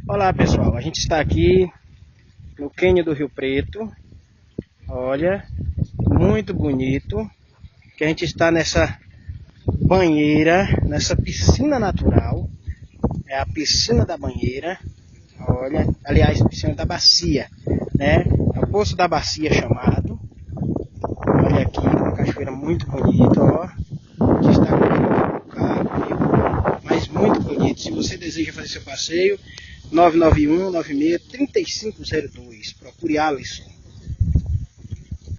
Olá pessoal, a gente está aqui no cânion do Rio Preto. Olha, muito bonito, que a gente está nessa banheira, nessa piscina natural. É a piscina da banheira. Olha, aliás, piscina da bacia, né? É o poço da bacia chamado. Olha aqui, uma cachoeira muito bonita, ó. A gente está com o carro, mas muito bonito. Se você deseja fazer seu passeio, 991-96-3502. Procure Alisson.